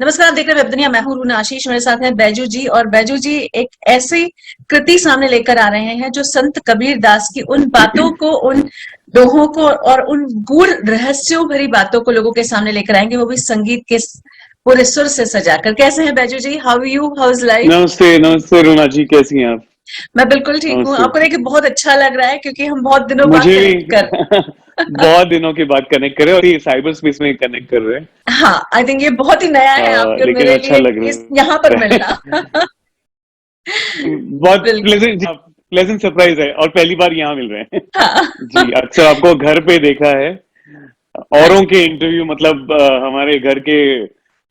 नमस्कार, आप देख रहे हैं वेब दुनिया। मैं हूं रूना आशीष, मेरे साथ हैं बैजू जी। और बैजू जी एक ऐसी कृति सामने लेकर आ रहे हैं जो संत कबीर दास की उन बातों को, उन दोहों को और उन गूढ़ रहस्यों भरी बातों को लोगों के सामने लेकर आएंगे, वो भी संगीत के पूरे सुर से सजाकर। कैसे हैं Baiju ji? How you? How is life? नमस्ते नमस्ते रूना जी, कैसी हैं आप? मैं बिल्कुल ठीक हूँ। नमस्ते। आपको देख के बहुत अच्छा लग रहा है क्योंकि हम बहुत दिनों बाद मुझे कनेक्ट भी कर बहुत दिनों के बाद कनेक्ट कर रहे हैं और ये साइबर स्पेस में कनेक्ट कर रहे हैं। हाँ, आई थिंक ये बहुत ही नया है आपके और लेकिन मेरे अच्छा लिए लग इस यहाँ पर रहा मिलना। है। बहुत बिल्कुल। प्लेजेंट सरप्राइज है और पहली बार यहाँ मिल रहे हैं। हाँ। जी, अक्सर आपको घर पे देखा है, हाँ औरों जी। के इंटरव्यू मतलब हमारे घर के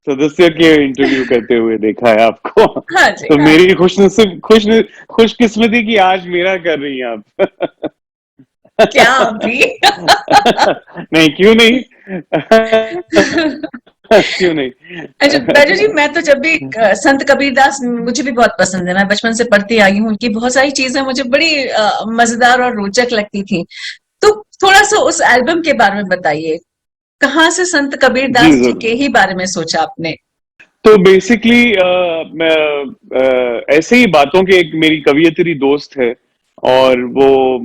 सदस्य के इंटरव्यू करते हुए देखा है आपको। हाँ जी। तो हाँ मेरी जी। खुशकिस्मती कि आज मेरा कर रही हैं आप। क्या अभी? नहीं, क्यों नहीं। क्यों नहीं। अच्छा बैजू जी, मैं तो जब भी संत कबीरदास मुझे भी बहुत पसंद है। मैं बचपन से पढ़ती आई हूँ। उनकी बहुत सारी चीजें मुझे बड़ी मजेदार और रोचक लगती थी। तो थोड़ा सा उस एल्बम के बारे में बताइए। कहाँ से संत जी कबीरदास जी के जरूर। ही बारे में सोचा आपने? तो बेसिकली ऐसे ही बातों के एक मेरी कवियत्री दोस्त है और वो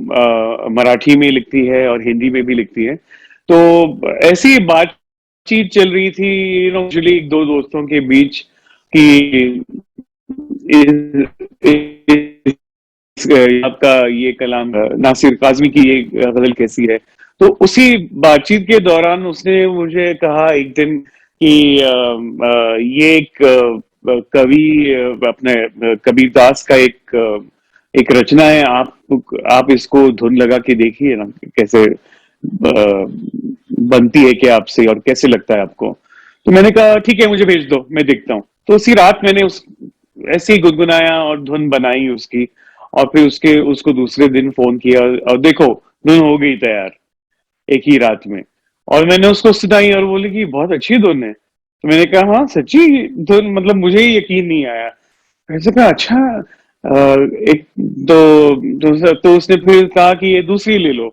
मराठी में लिखती है और हिंदी में भी लिखती है। तो ऐसी ही बातचीत चल रही थी यूजुअली एक दो दोस्तों के बीच कि आपका ये कलाम नासिर काजमी की ये गजल कैसी है। तो उसी बातचीत के दौरान उसने मुझे कहा एक दिन कि ये एक कवि अपने कबीरदास का एक रचना है। आप इसको धुन लगा के देखिए ना कैसे बनती है क्या आपसे और कैसे लगता है आपको। तो मैंने कहा ठीक है, मुझे भेज दो, मैं देखता हूँ। तो उसी रात मैंने उस ऐसे ही गुनगुनाया और धुन बनाई उसकी। और फिर उसको दूसरे दिन फोन किया और देखो धुन हो गई तैयार एक ही रात में। और मैंने उसको सुनाई और बोली कि बहुत अच्छी धुन है। तो मैंने कहा हाँ सच्ची धुन, मतलब मुझे ही यकीन नहीं आया। ऐसे कहा अच्छा। एक तो उसने फिर कहा कि ये दूसरी ले लो।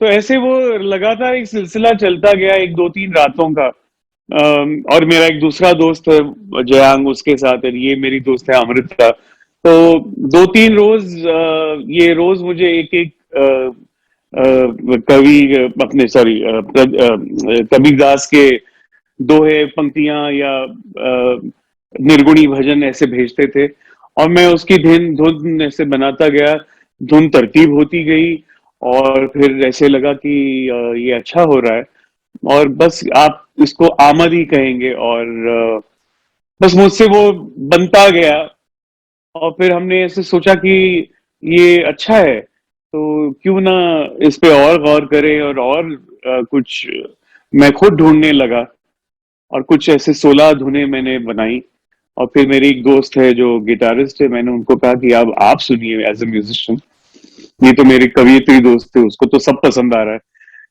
तो ऐसे वो लगातार एक सिलसिला चलता गया एक दो तीन रातों का। और मेरा एक दूसरा दोस्त है जयांग, उसके साथ है, ये मेरी दोस्त है अमृता। तो दो तीन रोज ये रोज मुझे एक एक कवि अपने सॉरी कबीरदास के दोहे पंक्तियां या निर्गुणी भजन ऐसे भेजते थे। और मैं उसकी धुन धुन ऐसे बनाता गया, धुन तरतीब होती गई। और फिर ऐसे लगा कि ये अच्छा हो रहा है और बस आप इसको आमद ही कहेंगे। और बस मुझसे वो बनता गया। और फिर हमने ऐसे सोचा कि ये अच्छा है तो क्यों ना इस पे और गौर करें और कुछ मैं खुद ढूंढने लगा। और कुछ ऐसे 16 धुनें मैंने बनाई। और फिर मेरी एक दोस्त है जो गिटारिस्ट है, मैंने उनको कहा कि अब आप सुनिए एज ए म्यूजिशियन। ये तो मेरी कवियत्री दोस्त है, उसको तो सब पसंद आ रहा है,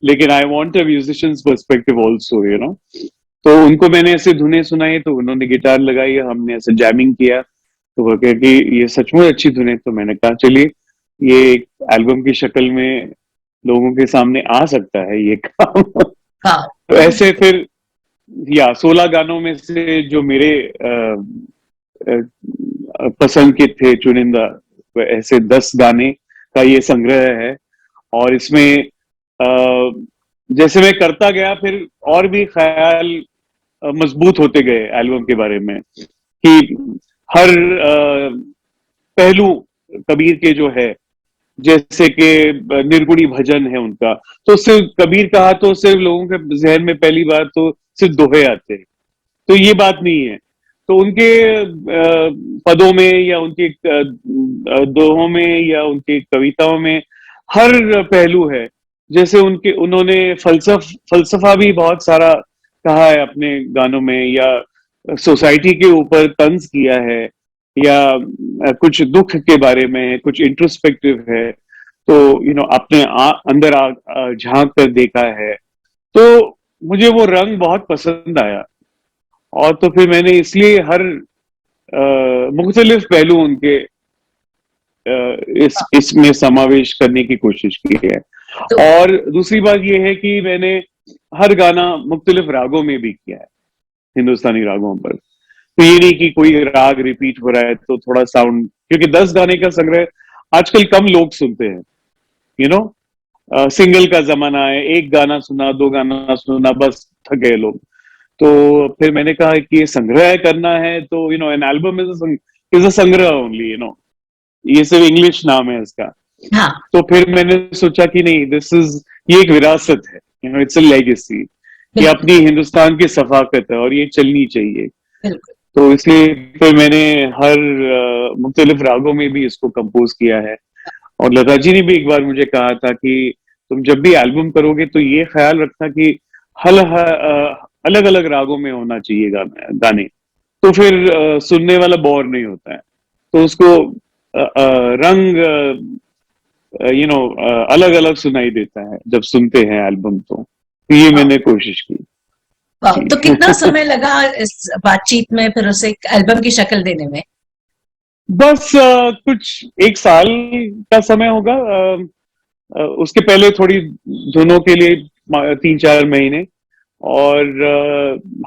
लेकिन I want a musicians perspective also तो उनको मैंने ऐसे धुनें सुनाई तो उन्होंने गिटार लगाई, हमने ऐसे जैमिंग किया। तो वो कह कि ये सचमुच अच्छी धुन है। तो मैंने कहा चलिए ये एक एल्बम की शक्ल में लोगों के सामने आ सकता है ये काम। हाँ। तो ऐसे फिर या 16 गानों में से जो मेरे पसंद के थे चुनिंदा, ऐसे 10 गाने का ये संग्रह है। और इसमें जैसे मैं करता गया फिर और भी ख्याल मजबूत होते गए एल्बम के बारे में कि हर पहलू कबीर के जो है, जैसे कि निर्गुणी भजन है उनका। तो सिर्फ कबीर कहा तो सिर्फ लोगों के जहन में पहली बार तो सिर्फ दोहे आते हैं। तो ये बात नहीं है। तो उनके पदों में या उनके दोहों में या उनकी कविताओं में हर पहलू है। जैसे उनके उन्होंने फलसफा भी बहुत सारा कहा है अपने गानों में, या सोसाइटी के ऊपर तंज किया है, या कुछ दुख के बारे में कुछ इंट्रोस्पेक्टिव है। तो अपने अंदर झांक कर देखा है। तो मुझे वो रंग बहुत पसंद आया। और तो फिर मैंने इसलिए हर मुख्तलिफ पहलू उनके इसमें समावेश करने की कोशिश की है। तो और दूसरी बात यह है कि मैंने हर गाना मुख्तलिफ रागों में भी किया है, हिंदुस्तानी रागों पर। तो ये नहीं कि कोई राग रिपीट हो रहा है तो थोड़ा साउंड, क्योंकि 10 गाने का संग्रह आजकल कम लोग सुनते हैं, यू नो। सिंगल का जमाना है, एक गाना सुना, दो गाना सुना, बस थक गए लोग। तो फिर मैंने कहा कि ये संग्रह करना है तो you know an album is a संग्रह ओनली, यू नो, ये सिर्फ इंग्लिश नाम है इसका। हाँ, तो फिर मैंने सोचा कि नहीं, दिस इज, ये एक विरासत है, you know, it's a legacy, ये बिल्कुल, अपनी हिंदुस्तान की सफाकत है और ये चलनी चाहिए। बिल्कुल। तो इसलिए फिर मैंने हर मुख्तलिफ रागों में भी इसको कंपोज किया है। और लता जी ने भी एक बार मुझे कहा था कि तुम जब भी एल्बम करोगे तो ये ख्याल रखना कि अलग अलग रागों में होना चाहिए गाने, तो फिर सुनने वाला बोर नहीं होता है। तो उसको रंग यू नो अलग अलग सुनाई देता है जब सुनते हैं एल्बम। तो ये वाह, मैंने कोशिश की। वाह। जी। तो कितना समय लगा इस बातचीत में फिर उसे एक एल्बम की शक्ल देने में? बस कुछ एक साल का समय होगा। उसके पहले थोड़ी धुनों के लिए 3-4 महीने। और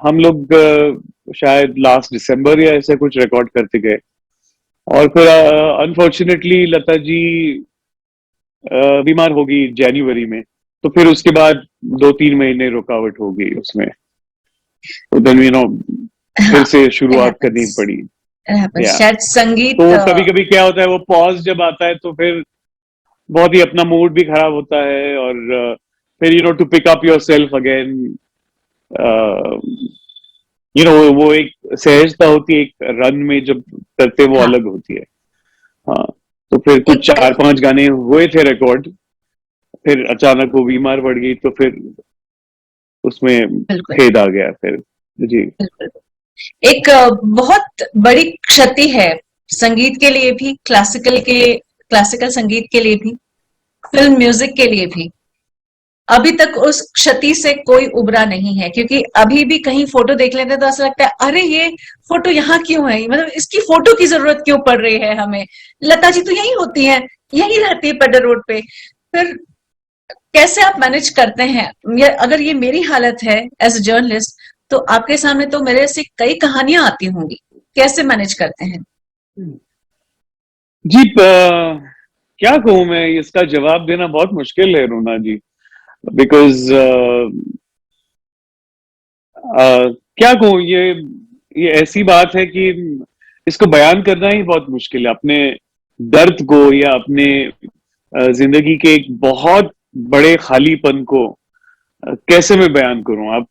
हम लोग शायद लास्ट दिसंबर या ऐसे कुछ रिकॉर्ड करते गए। और फिर अनफॉर्चुनेटली लता जी बीमार हो गई जनवरी में। तो फिर उसके बाद 2-3 महीने रुकावट हो गई उसमें। तो देन यू नो फिर हाँ, से इट शुरुआत करनी हैपेंस, पड़ी। It happens. या शायद संगीत तो कभी कभी क्या होता है, वो पॉज जब आता है तो फिर बहुत ही अपना मूड भी खराब होता है। और फिर you know to pick up your self again, you know वो एक सहजता होती है, एक रन में जब करते वो हाँ, अलग होती है। हाँ। तो फिर कुछ एक 4-5 गाने हुए थे रिकॉर्ड, फिर अचानक वो बीमार पड़ गई तो फिर उसमें बिल्कुल, खेद आ गया फिर। जी। बिल्कुल। एक बहुत बड़ी क्षति है संगीत के लिए भी, क्लासिकल संगीत के लिए भी, फिल्म म्यूजिक के लिए भी। अभी तक उस क्षति से कोई उबरा नहीं है, क्योंकि अभी भी कहीं फोटो देख लेते हैं तो ऐसा लगता है, अरे ये फोटो यहाँ क्यों है, मतलब इसकी फोटो की जरूरत क्यों पड़ रही है हमें? लता जी तो यही होती है, यही रहती है पेडर रोड पे। फिर कैसे आप मैनेज करते हैं? अगर ये मेरी हालत है एज अ जर्नलिस्ट, तो आपके सामने तो मेरे से कई कहानियां आती होंगी। कैसे मैनेज करते हैं? जी, क्या कहूँ मैं, इसका जवाब देना बहुत मुश्किल है रोना जी। बिकॉज क्या कहूँ, ये ऐसी बात है कि इसको बयान करना ही बहुत मुश्किल है, अपने दर्द को या अपने जिंदगी के एक बहुत बड़े खालीपन को कैसे मैं बयान करूं। आप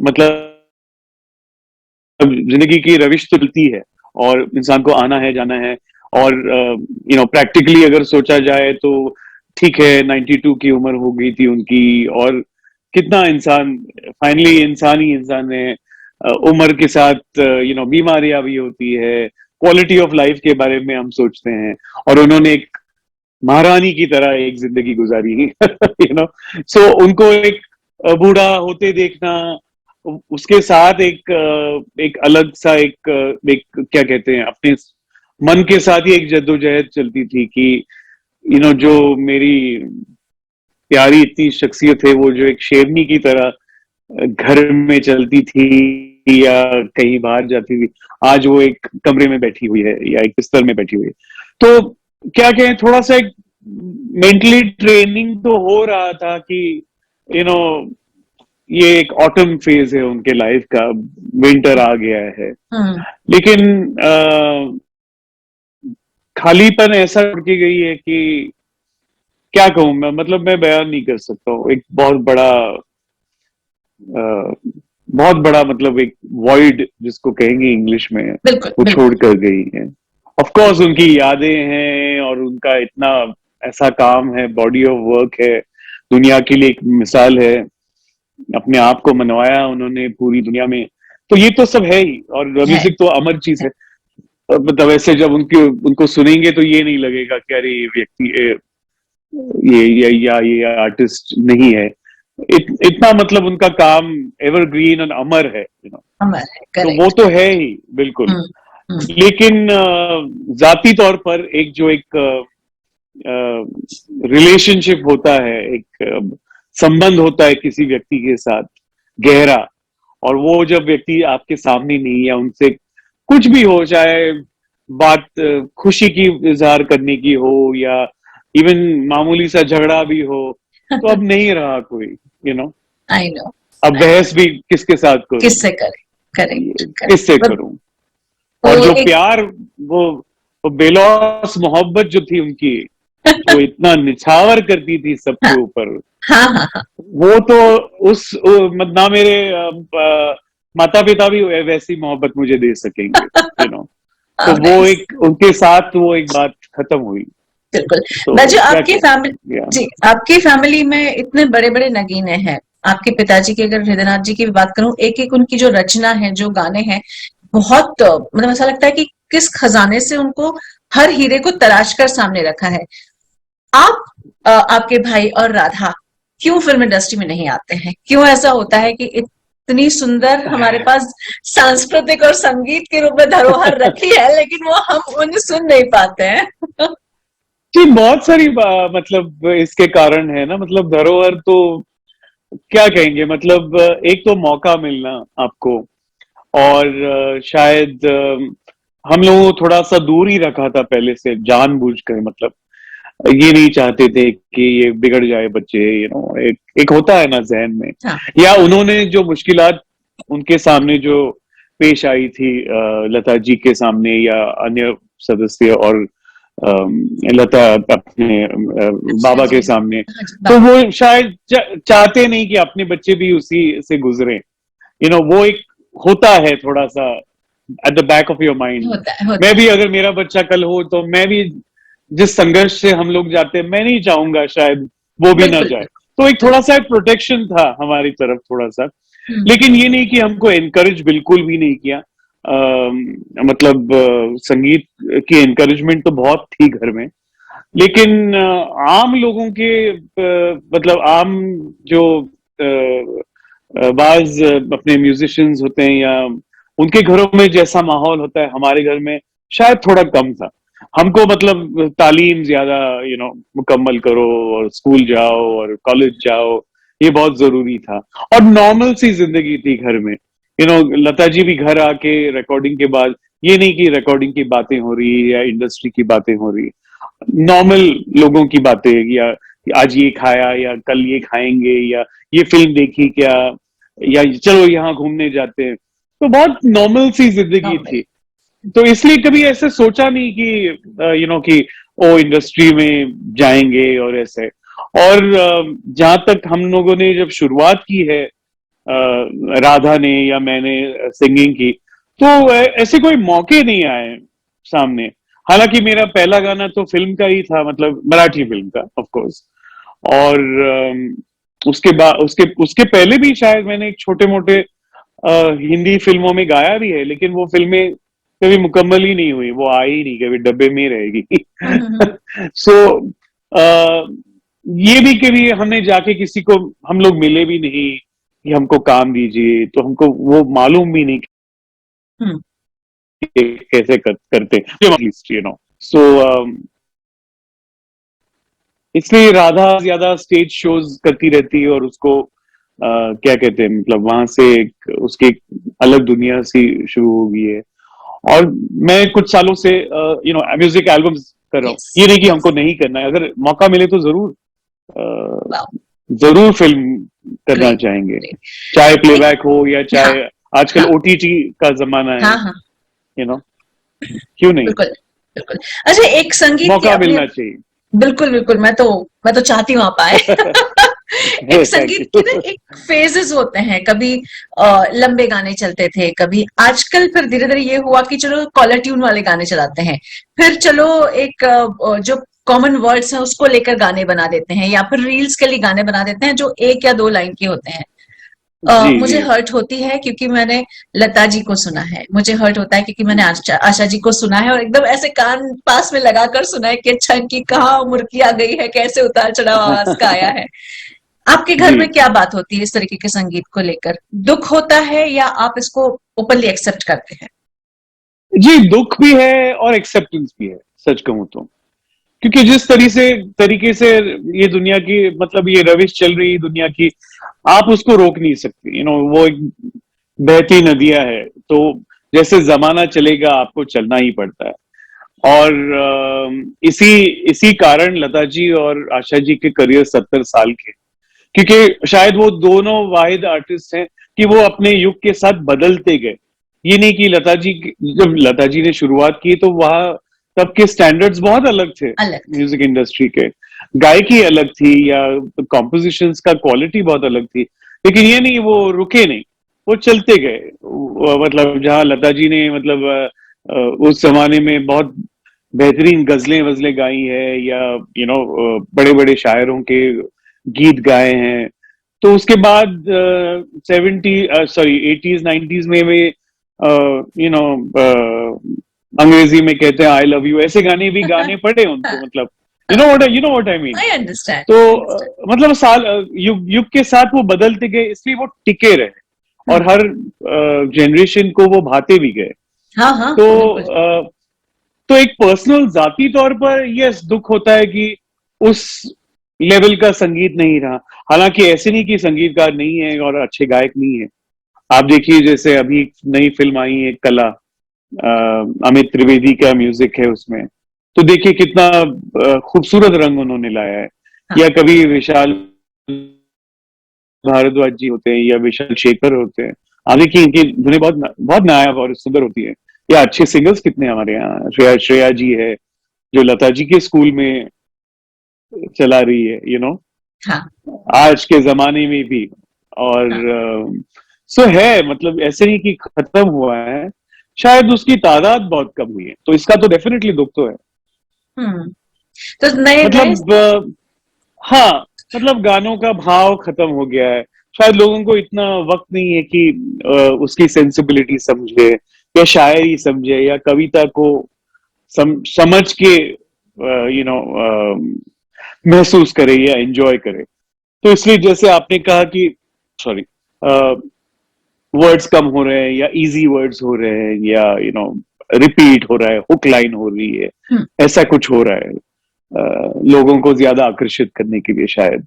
मतलब जिंदगी की रविश तो चलती है और इंसान को आना है, जाना है। और यू नो प्रैक्टिकली अगर सोचा जाए तो ठीक है, 92 की उम्र हो गई थी उनकी। और कितना इंसान, फाइनली इंसान ही इंसान है। उम्र के साथ यू नो बीमारियां भी होती है, क्वालिटी ऑफ लाइफ के बारे में हम सोचते हैं। और उन्होंने एक महारानी की तरह एक जिंदगी गुजारी यू नो। सो उनको एक बूढ़ा होते देखना, उसके साथ एक अलग सा एक क्या कहते हैं, अपने मन के साथ ही एक जद्दोजहद चलती थी कि यू नो जो मेरी प्यारी इतनी शख्सियत है, वो जो एक शेरनी की तरह घर में चलती थी या कहीं बाहर जाती थी, आज वो एक कमरे में बैठी हुई है या एक बिस्तर में बैठी हुई है। तो क्या कहें, थोड़ा सा एक मेंटली ट्रेनिंग तो हो रहा था कि यू नो ये एक ऑटम फेज है उनके लाइफ का, विंटर आ गया है। हम्म। लेकिन खालीपन ऐसा उड़ के गई है कि क्या कहूं मैं, मतलब मैं बयान नहीं कर सकता हूँ। एक बहुत बड़ा मतलब एक वॉइड जिसको कहेंगे इंग्लिश में, बिल्कुल, वो छोड़ बिल्कुल। कर गई है। ऑफ कोर्स उनकी यादें हैं और उनका इतना ऐसा काम है, बॉडी ऑफ वर्क है, दुनिया के लिए एक मिसाल है, अपने आप को मनवाया उन्होंने पूरी दुनिया में। तो ये तो सब है ही, और है, म्यूजिक तो अमर चीज है। है। मतलब वैसे जब उनको सुनेंगे तो ये नहीं लगेगा कि अरे ये व्यक्ति ये आर्टिस्ट नहीं है। इतना मतलब उनका काम एवरग्रीन और अमर है, यू नो। अमर है, तो वो करेक्ट। तो है ही बिल्कुल। हम्म, हम्म। लेकिन जाती तौर पर एक जो एक रिलेशनशिप होता है, एक संबंध होता है किसी व्यक्ति के साथ गहरा, और वो जब व्यक्ति आपके सामने नहीं है, उनसे कुछ भी हो, चाहे बात खुशी की इजहार करने की हो या इवन मामूली सा झगड़ा भी हो, तो अब नहीं रहा कोई, यू नो। आई नो, अब आई बहस भी किसके साथ करूं, किससे करे, करेक्ट किससे करेक्ट। करूं। और वो जो एक प्यार, वो वो बेलौस मोहब्बत जो थी उनकी, जो इतना निछावर करती थी सबके हाँ ऊपर, हाँ हाँ हाँ, वो तो ना मेरे माता पिता भी वैसी मोहब्बत मुझे दे सकेंगे, यू नो। तो हाँ, वो nice, एक उनके साथ वो एक बात खत्म हुई। बिल्कुल। तो बाजू क्या आपकी करें, फैमिली, या जी आपकी फैमिली में इतने बड़े बड़े नगीने हैं। आपके पिताजी की अगर हृदयनाथ जी की भी बात करूं, एक एक उनकी जो रचना है, जो गाने हैं, बहुत मतलब ऐसा लगता है कि किस खजाने से उनको हर हीरे को तराश कर सामने रखा है। आप आपके भाई और राधा क्यों फिल्म इंडस्ट्री में नहीं आते हैं? क्यों ऐसा होता है कि इतनी सुंदर हमारे पास सांस्कृतिक और संगीत के रूप में धरोहर रखी है, लेकिन वो हम उन्हें सुन नहीं पाते हैं? जी, बहुत सारी मतलब इसके कारण है ना, मतलब धरोहर तो क्या कहेंगे, मतलब एक तो मौका मिलना आपको, और शायद हम लोगों को थोड़ा सा दूर ही रखा था पहले से जानबूझकर, मतलब ये नहीं चाहते थे कि ये बिगड़ जाए बच्चे, यू नो, एक होता है ना जहन में। हाँ, या उन्होंने जो मुश्किलात उनके सामने जो पेश आई थी, लता जी के सामने या अन्य सदस्य, और लता अपने अच्छा बाबा जी, के सामने, हाँ जी, तो बाबा, वो शायद चाहते नहीं कि अपने बच्चे भी उसी से गुजरे, यू नो। वो एक होता है थोड़ा सा at the back of your mind. होता मैं है, भी अगर मेरा बच्चा कल हो, तो मैं भी जिस संघर्ष से हम लोग जाते हैं, मैं नहीं चाहूंगा शायद वो भी ना बिल्कुल, जाए। बिल्कुल, तो एक थोड़ा बिल्कुल। सा एक प्रोटेक्शन था हमारी तरफ, थोड़ा सा। हुँ, लेकिन ये नहीं कि हमको एनकरेज बिल्कुल भी नहीं किया। मतलब संगीत की एनकरेजमेंट तो बहुत थी घर में, लेकिन आम लोगों के मतलब आम जो बाज अपने म्यूजिशियंस होते हैं, या उनके घरों में जैसा माहौल होता है, हमारे घर में शायद थोड़ा कम था। हमको मतलब तालीम ज्यादा, यू नो, मुकम्मल करो और स्कूल जाओ और कॉलेज जाओ, ये बहुत जरूरी था। और नॉर्मल सी जिंदगी थी घर में, यू नो। लता जी भी घर आके रिकॉर्डिंग के बाद, ये नहीं कि रिकॉर्डिंग की बातें हो रही है या इंडस्ट्री की बातें हो रही है, नॉर्मल लोगों की बातें, या आज ये खाया या कल ये खाएंगे, या ये फिल्म देखी क्या, या चलो यहाँ घूमने जाते हैं। तो बहुत नॉर्मल सी जिंदगी नॉर्मल, थी। तो इसलिए कभी ऐसे सोचा नहीं कि यू नो कि ओ इंडस्ट्री में जाएंगे और ऐसे। और जहां तक हम लोगों ने जब शुरुआत की है, राधा ने या मैंने सिंगिंग की, तो ऐसे कोई मौके नहीं आए सामने। हालांकि मेरा पहला गाना तो फिल्म का ही था, मतलब मराठी फिल्म का, ऑफ कोर्स। और उसके बाद उसके उसके पहले भी शायद मैंने एक छोटे मोटे हिंदी फिल्मों में गाया भी है, लेकिन वो फिल्में कभी मुकम्मल ही नहीं हुई, वो आई ही नहीं, कभी डब्बे में ही रहेगी। हुँ, हुँ, हुँ, सो ये भी कभी हमने जाके किसी को, हम लोग मिले भी नहीं कि हमको काम दीजिए, तो हमको वो मालूम भी नहीं हुँ, कि कैसे करते, यू नो। सो इसलिए राधा ज्यादा स्टेज शोज करती रहती है, और उसको क्या कहते हैं, मतलब वहां से उसकी एक अलग दुनिया सी शुरू हो गई है। और मैं कुछ सालों से यू नो म्यूजिक एल्बम्स कर रहा हूँ। येस, ये नहीं कि येस, हमको नहीं करना है, अगर मौका मिले तो जरूर अ, वाओ! जरूर फिल्म करना ग्रेट, चाहेंगे, ग्रेट। चाहे एक प्लेबैक हो या हाँ, चाहे आजकल हाँ, ओटीटी का जमाना है, हाँ, हाँ, यू नो, क्यों नहीं, बिल्कुल, बिल्कुल। अच्छा, एक संगीत की मौका अपनी, मिलना चाहिए। बिल्कुल, बिल्कुल, मैं तो चाहती हूँ आप आएँ। एक थैंक संगीत के ना यू। एक फेजेस होते हैं, कभी लंबे गाने चलते थे, कभी आजकल फिर धीरे-धीरे ये हुआ कि चलो कॉलर ट्यून वाले गाने चलाते हैं। फिर चलो एक जो कॉमन वर्ड्स हैं उसको लेकर गाने बना देते हैं, या फिर रील्स के लिए गाने बना देते हैं जो 1 या 2 लाइन के होते हैं। जी मुझे जी। हर्ट होती है क्योंकि मैंने लता जी को सुना है, मुझे हर्ट होता है क्योंकि मैंने आशा जी को सुना है, और एकदम ऐसे कान पास में लगाकर सुना है कि अच्छा इनकी कहाँ मुर्की आ गई है, कैसे उतार चढ़ाव आवाज का आया है। आपके घर जी में क्या बात होती है इस तरीके के संगीत को लेकर? दुख होता है या आप इसको ओपनली एक्सेप्ट करते हैं? जी, दुख भी है और एक्सेप्टेंस भी है, सच कहूं तो। क्योंकि जिस तरीके से ये दुनिया की, मतलब ये रविश चल रही है दुनिया की, आप उसको रोक नहीं सकते, यू नो। वो एक बहती नदियां है, तो जैसे जमाना चलेगा आपको चलना ही पड़ता है। और इसी इसी कारण लता जी और आशा जी के करियर 70 साल के, क्योंकि शायद वो दोनों वाहिद आर्टिस्ट हैं कि वो अपने युग के साथ बदलते गए। ये नहीं कि जब लता जी ने शुरुआत की तो वहां तब के स्टैंडर्ड्स बहुत अलग थे, अलग थे। म्यूजिक इंडस्ट्री के। गायकी अलग थी या कॉम्पोजिशंस का क्वालिटी बहुत अलग थी, लेकिन ये नहीं, वो रुके नहीं, वो चलते गए। मतलब जहां लता जी ने मतलब उस जमाने में बहुत बेहतरीन गजलें वजलें गाई है, या बड़े बड़े शायरों के गीत गाए हैं, तो उसके बाद 80s 90s में वे अंग्रेजी में कहते हैं आई लव यू, ऐसे गाने भी गाने पड़े उनको, मतलब you know what I mean. I understand, तो आई अंडरस्टैंड। मतलब युग के साथ वो बदलते गए, इसलिए वो टिके रहे और हर जनरेशन को वो भाते भी गए। हाँ हाँ, तो बिल्कुल। तो एक पर्सनल जाती तौर पर यस दुख होता है कि उस लेवल का संगीत नहीं रहा। हालांकि ऐसे नहीं कि संगीतकार नहीं है और अच्छे गायक नहीं है। आप देखिए जैसे अभी नई फिल्म आई है कला, अमित त्रिवेदी का म्यूजिक है उसमें, तो देखिए कितना खूबसूरत रंग उन्होंने लाया है। हाँ या कभी विशाल भारद्वाज जी होते हैं या विशाल शेखर होते हैं, आप देखिए इनकी धुनें बहुत बहुत नायाब और सुंदर होती है। या अच्छे सिंगर्स कितने हैं हमारे यहाँ, श्रेया जी है जो लता जी के स्कूल में चला रही है, हाँ। आज के जमाने में भी। और हाँ। सो है, मतलब ऐसे नहीं कि खत्म हुआ है, शायद उसकी तादाद बहुत कम हुई है, तो इसका तो डेफिनेटली दुख तो है। हम्म। तो नए नए। मतलब हाँ, मतलब गानों का भाव खत्म हो गया है। शायद लोगों को इतना वक्त नहीं है कि उसकी सेंसिबिलिटी समझे या शायरी समझे या कविता को समझ के महसूस करे या एंजॉय करे। तो इसलिए जैसे आपने कहा कि सॉरी, वर्ड्स कम हो रहे हैं या इजी वर्ड्स हो रहे हैं या रिपीट हो रहा है, हुक लाइन हो रही है, हम्म। ऐसा कुछ हो रहा है लोगों को ज्यादा आकर्षित करने के लिए शायद।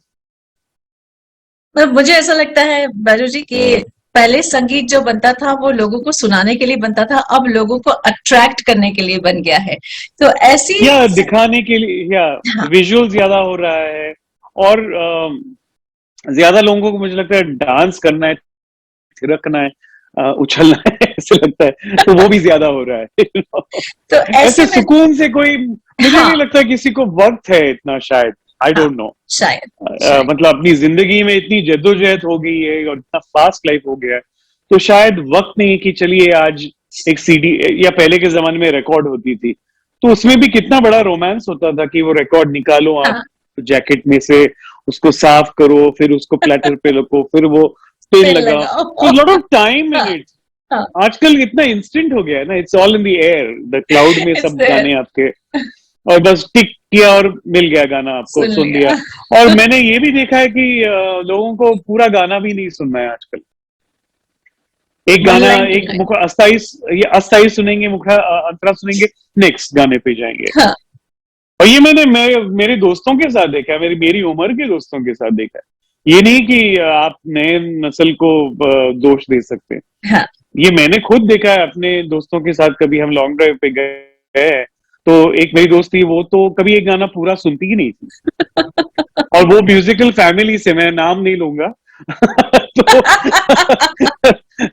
मतलब मुझे ऐसा लगता है बैजू जी कि पहले संगीत जो बनता था वो लोगों को सुनाने के लिए बनता था, अब लोगों को अट्रैक्ट करने के लिए बन गया है। तो ऐसी या दिखाने के लिए, या हाँ विजुअल ज्यादा हो रहा है, और ज्यादा लोगों को मुझे लगता है डांस करना है, थिरकना है, उछलना है ऐसे लगता है, तो वो भी ज्यादा हो रहा है। तो ऐसे ऐसे में सुकून से कोई, मुझे हाँ नहीं लगता किसी को वक्त है इतना, शायद, आई हाँ डोंट नो। शायद शायद मतलब अपनी जिंदगी में इतनी जद्दोजहद हो गई है और इतना फास्ट लाइफ हो गया है, तो शायद वक्त नहीं है कि चलिए आज एक सीडी, या पहले के जमाने में रिकॉर्ड होती थी, तो उसमें भी कितना बड़ा रोमांस होता था कि वो रिकॉर्ड निकालो आप हाँ जैकेट में से, उसको साफ करो, फिर उसको प्लेटर पे रखो, फिर वो पिन पेन लगाओ, तो लगाओ। लॉट ऑफ टाइम इन हाँ इट। हाँ। आजकल इतना इंस्टेंट हो गया है ना, it's all in the air, the cloud में इट्स सब देयर। गाने आपके, और बस टिक किया और मिल गया गाना, आपको सुन सुन लिया। लिया। और मैंने ये भी देखा है कि लोगों को पूरा गाना भी नहीं सुनना है आजकल। एक वन गाना, लाइन टू एक लाइन। मुख अस्थाई, ये अस्थाई सुनेंगे, मुखड़ा अंतरा सुनेंगे, नेक्स्ट गाने पे जाएंगे। हाँ और ये मैंने मेरे दोस्तों के साथ देखा है, मेरी मेरी उम्र के दोस्तों के साथ देखा है। ये नहीं कि आप नए नस्ल को दोष दे सकते हैं। हाँ। ये मैंने खुद देखा है अपने दोस्तों के साथ, कभी हम लॉन्ग ड्राइव पे गए, तो एक मेरी दोस्त थी, वो तो कभी एक गाना पूरा सुनती ही नहीं थी, और वो म्यूजिकल फैमिली से, मैं नाम नहीं लूंगा। तो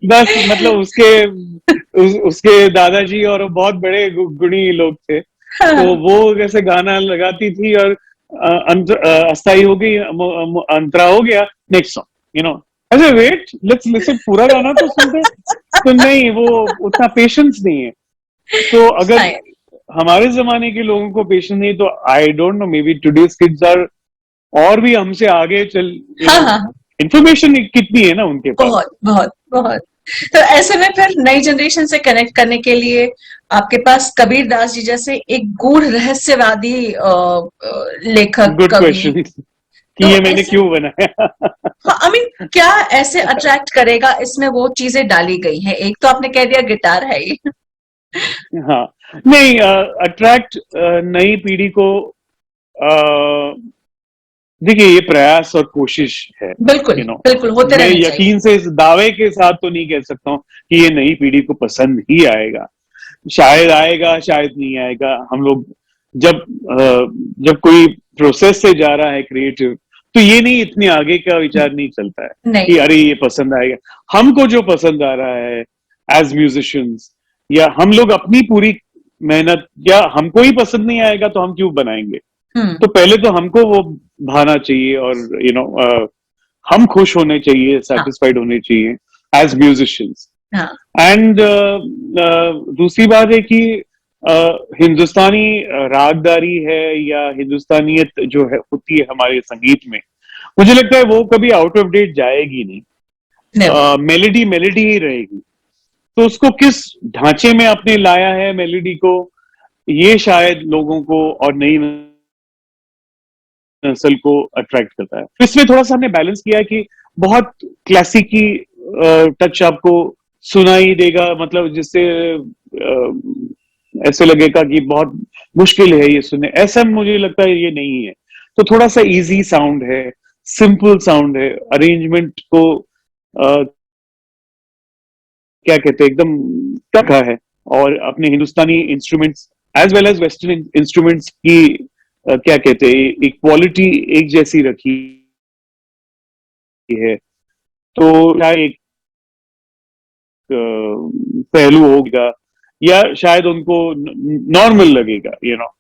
बस मतलब उसके दादाजी और बहुत बड़े गुणी लोग थे, तो हाँ। वो जैसे गाना लगाती थी और अस्थाई हो गई, अंतरा हो गया, नेक्स्ट सॉन्ग, ऐसे वेट लेट्स लिसन, पूरा गाना तो सुनते। तो नहीं, वो उतना पेशेंस नहीं है। तो अगर शायद। हमारे जमाने के लोगों को पेशेंस नहीं, तो I don't know, maybe today's kids are और भी हमसे आगे चल, हाँ हाँ हाँ। इंफॉर्मेशन कितनी है ना उनके पास। बहुत बहुत बहुत। तो ऐसे में फिर नई जनरेशन से कनेक्ट करने के लिए आपके पास कबीर दास जी जैसे एक गूढ़ रहस्यवादी लेखक गुड कवि। क्वेश्चन कि तो ये मैंने ऐसे क्यों बनाया। हाँ आई मीन क्या ऐसे अट्रैक्ट करेगा, इसमें वो चीजें डाली गई हैं। एक तो आपने कह दिया गिटार है ही। हाँ, नहीं, अट्रैक्ट नई पीढ़ी को देखिए ये प्रयास और कोशिश है, बिल्कुल, यू नो। बिल्कुल होते मैं रहने चाहिए। यकीन से इस दावे के साथ तो नहीं कह सकता हूँ कि ये नई पीढ़ी को पसंद ही आएगा। शायद आएगा, शायद नहीं आएगा। हम लोग जब जब कोई प्रोसेस से जा रहा है क्रिएटिव, तो ये नहीं इतने आगे का विचार नहीं चलता है कि नहीं, अरे ये पसंद आएगा। हमको जो पसंद आ रहा है एज म्यूजिशियंस, या हम लोग अपनी पूरी मेहनत, या हमको ही पसंद नहीं आएगा तो हम क्यों बनाएंगे। हुँ, तो पहले तो हमको वो भाना चाहिए, और यू नो हम खुश होने चाहिए, हाँ, सेटिस्फाइड होने चाहिए एज म्यूजिशियंस। हाँ, एंड दूसरी बात है कि हिंदुस्तानी रागदारी है या हिंदुस्तानियत जो है होती है हमारे संगीत में, मुझे लगता है वो कभी आउट ऑफ डेट जाएगी नहीं। नेवर, मेलेडी मेलेडी ही रहेगी। तो उसको किस ढांचे में आपने लाया है मेलेडी को, ये शायद लोगों को और नई नस्ल को अट्रैक्ट करता है। इसमें थोड़ा सा हमने बैलेंस किया है कि बहुत क्लासिकी टच आपको सुनाई देगा, मतलब जिससे ऐसे लगेगा कि बहुत मुश्किल है ये सुनने, ऐसा मुझे लगता है ये नहीं है। तो थोड़ा सा इजी साउंड है, सिंपल साउंड है, अरेंजमेंट को क्या कहते हैं एकदम रखा है, और अपने Hindustani instruments as well as western instruments की क्या कहते हैं इक्वालिटी एक जैसी रखी है। तो क्या एक पहलू होगा, या शायद उनको नॉर्मल लगेगा, यू नो।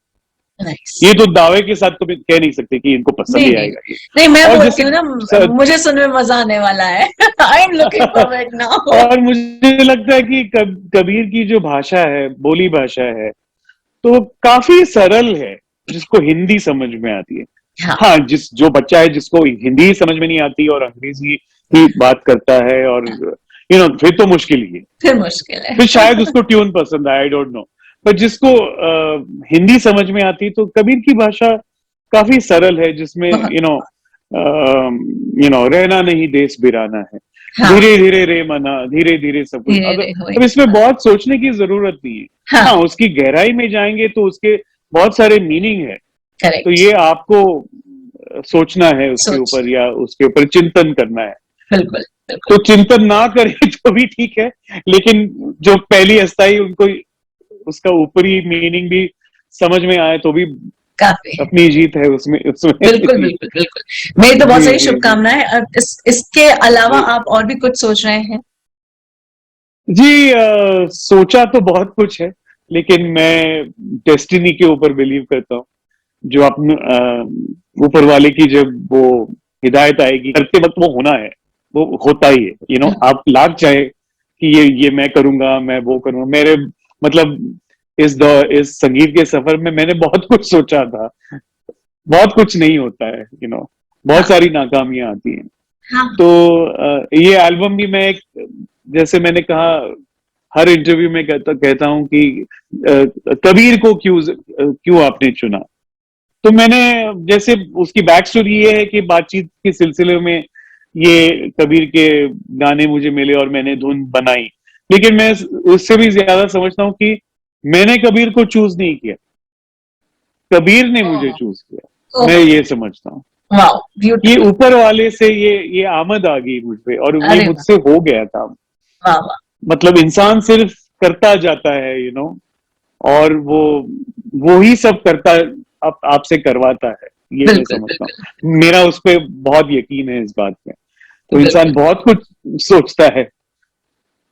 नाइस। ये तो दावे के साथ तो कह नहीं सकते कि इनको पसंद नहीं, ही नहीं, आएगा ये। नहीं मैं और बोलती जैसे हूँ ना, मुझे सुनने में मज़ा आने वाला है। I am looking forward now. और मुझे लगता है कि कबीर की जो भाषा है, बोली भाषा है, तो काफी सरल है, जिसको हिंदी समझ में आती है। हाँ, हाँ, जो बच्चा है जिसको हिंदी समझ में नहीं आती और अंग्रेजी ही बात करता है, और यू नो फिर तो मुश्किल ही है। फिर मुश्किल है। फिर शायद उसको ट्यून पसंद आए, आई डोंट नो। पर जिसको हिंदी समझ में आती, तो कबीर की भाषा काफी सरल है, जिसमें बहुत, यू नो रहना नहीं देश बिराना है, हाँ, धीरे धीरे रे मना, धीरे धीरे सब कुछ। धीरे अगर धीरे अब होएगी इसमें बात। बहुत सोचने की जरूरत नहीं है। हाँ, हाँ, उसकी गहराई में जाएंगे तो उसके बहुत सारे मीनिंग है। तो करेक्ट, ये आपको सोचना है उसके सोच, ऊपर, या उसके ऊपर चिंतन करना है। बिल्कुल, बिल्कुल, तो चिंतन ना करें तो भी ठीक है, लेकिन जो पहली अस्थाई उनको उसका ऊपरी मीनिंग भी समझ में आए तो भी काफ़ी है। अपनी जीत है उसमें उसमें बिल्कुल, बिल्कुल, बिल्कुल। मेरी तो बहुत जी सारी जी जी शुभकामनाएँ। इसके अलावा जी आप और भी कुछ सोच रहे हैं? जी। सोचा तो बहुत कुछ है, लेकिन मैं डेस्टिनी के ऊपर बिलीव करता हूँ। जो अपने ऊपर वाले की जब वो हिदायत आएगी, करते वक्त वो होना है, वो होता ही है, यू नो। हुँ, आप लाख चाहे कि ये मैं करूंगा, मैं वो करूंगा, मेरे मतलब इस संगीत के सफर में मैंने बहुत कुछ सोचा था, बहुत कुछ नहीं होता है, यू नो। बहुत हाँ, सारी नाकामियां आती हैं। हाँ, तो ये एल्बम भी मैं एक, जैसे मैंने कहा हर इंटरव्यू में कहता हूँ कि कबीर को क्यों आपने चुना। तो मैंने, जैसे उसकी बैक स्टोरी ये है कि बातचीत के सिलसिले में ये कबीर के गाने मुझे मिले और मैंने धुन बनाई, लेकिन मैं उससे भी ज्यादा समझता हूँ कि मैंने कबीर को चूज नहीं किया, कबीर ने मुझे ओह! चूज किया। मैं ओह! ये समझता हूँ वाओ! कि ब्यूटीफुल। ऊपर वाले से ये आमद आ गई मुझ पे, और ये अरे वाह! मुझसे हो गया था। वाह, वाह! मतलब इंसान सिर्फ करता जाता है, यू नो, और वो ही सब करता, आपसे करवाता है, ये मैं बिल्कुल, समझता बिल्कुल, हूँ। मेरा उस पर बहुत यकीन है इस बात में। तो इंसान बिल्कुल। बहुत कुछ सोचता है।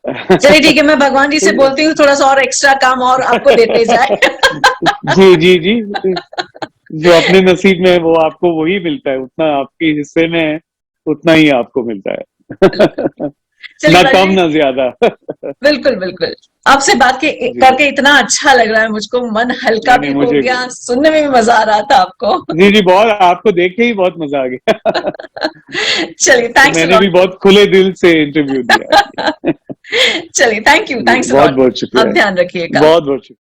चलिए ठीक है, मैं भगवान जी से बोलती हूँ थोड़ा-सा और एक्स्ट्रा काम और आपको देते जाएँ। जी जी जी। जो अपने नसीब में है वो आपको वही मिलता है, उतना आपके हिस्से में है, उतना ही आपको मिलता बिल्कुल। है। चलिए ना कम राजेश, ना ज्यादा। बिल्कुल, बिल्कुल। आपसे बात के जी करके इतना अच्छा लग रहा है मुझको, मन हल्का नहीं नहीं, भी हो मुझे भी। गया, सुनने में भी मज़ा आ रहा था आपको। जी जी, बहुत आपको देख के ही बहुत मजा आ गया। चलिए, तो थैंक्स अ मैंने भी लॉट। बहुत खुले दिल से इंटरव्यू दिया। चलिए, thank you, ji thanks a बहुत लॉट। बहुत आप शुक्रिया। ध्यान रखिएगा। बहुत बहुत शुक्रिया।